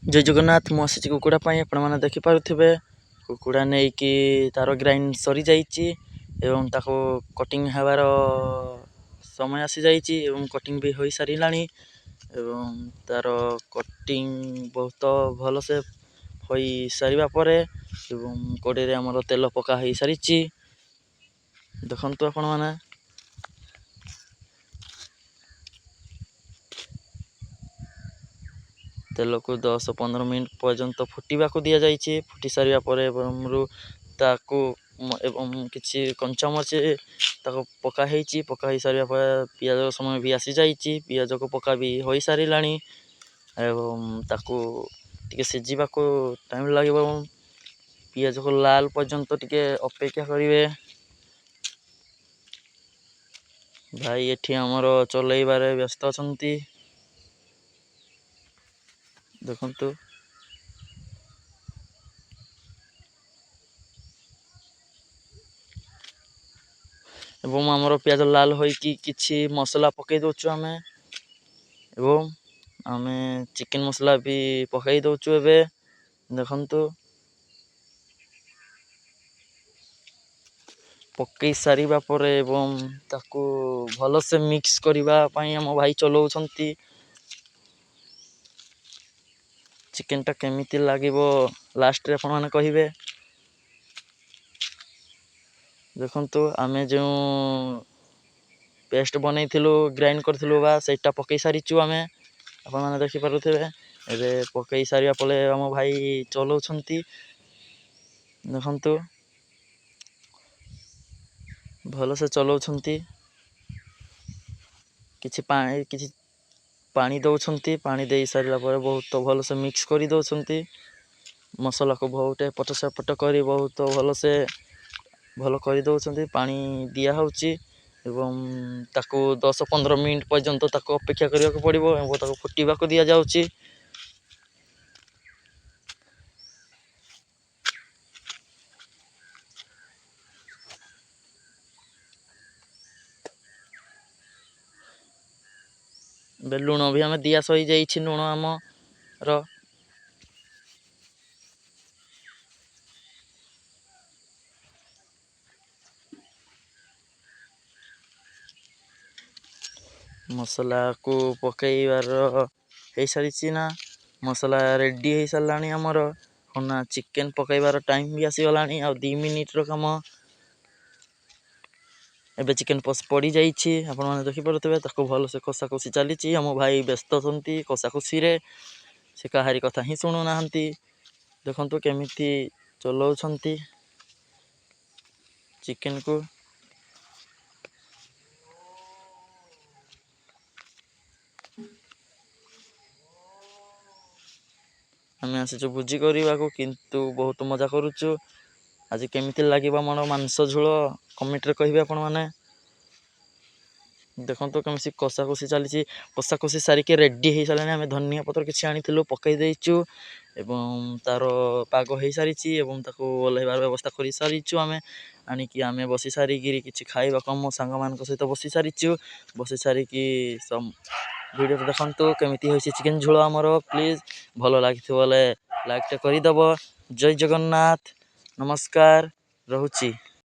जय जगन्नाथ मु आसी कुकुड़ा आपण देखिपे कुकुड़ा नहीं कि तार ग्राइंड सरी जाइए एवं ताको कटिंग हबार समय आसी जाइए कटिंग भी हो सारा एवं तार कटिंग बहुत भल से हो सारा कड़े आमर तेल पका हो सारी देखु आपण मैंने तेल को 10-15 मिनट पर्यंत फुटा दि जाइए फुटी सारा ताकू किसी कंचामरीच पका सारा पियाज समय भी आसी जाइए पियाज को पका भी हो सारा एवं ताकू टिके सीझा को टाइम लगे पियाज को लाल पर्यंत टिके अपेक्षा करेंगे भाई एठी आमर चलैबारे व्यस्त अछंती देखंतु एवं आमर पियाज लाल होइकी किछि मसला पकई दउछु आमे एवं आमे चिकन मसला भी पकई दउछु एबे देखंतु पकई सारिबा परे एवं ताकू भल से मिक्स करिबा पई हम भाई चलाउछंती चिकन टा केमिति लागिबो लास्ट रे आपण माने कहिबे देखंतु आमे जो पेस्ट बनैथिलु ग्राइंड करथिलु बा सेटा पकई सारिचु आमे आपण माने देखि पारुथिबे एबे पकई सारिया पले हम भाई चलाउछंती देखंतु भल से चलाउछंती किछि पानी दउछंती पानी दे सारिला परे बहुत भल से मिक्स करी दउछंती मसला को बहुत पट सेपट करी बहुत भल से भल कर दउछंती पानी दिया होउची एवं ताको 10-15 मिनट पर्यंत ताको अपेक्षा करिया को पड़िबो एवं ताको फुटीबा को दिया जाउची बे लुण भी हमें दिया सही जाइछि लुण आमर मसला को पकईबार हो सारी ना मसला रेडी हो सारा आमर ना चिकेन पकईबार टाइम भी आसीगला आ 2 मिनिट रो काम एबे चिकेन पड़ी जाइए आपण मैंने देखिपे ताको भल से कषा कषि चली हम भाई व्यस्त थे कषा कषि से कहारी कथा ही शुणु ना देखु केमिति चलाउछंती चिकेन को आम आसीचु भोजी करने को किंतु बहुत मजा करुचु आज केमिति लागिबा मन मांस झोल कमेंट रे कहिबे आपण माने देखंतु केमिति कषा कषि चली कषा कषि सारिके रेडी हो सारे आम धनिया पत्र किसी आनी पकई देचु एवं तार पाग हो सारी एवं ताको ओल्हेबार व्यवस्था कर सारीचु आमे आनिकी आमे बसी सारिकी किसी खाइबा कम सांग मान सहित बसी सारीचु बसी सारिकी वीडियो देखंतु केमिति होइछि चिकेन झोल आमर प्लीज भल लागिथि बोले लाइक टे करिदब जय जगन्नाथ नमस्कार रहुछि।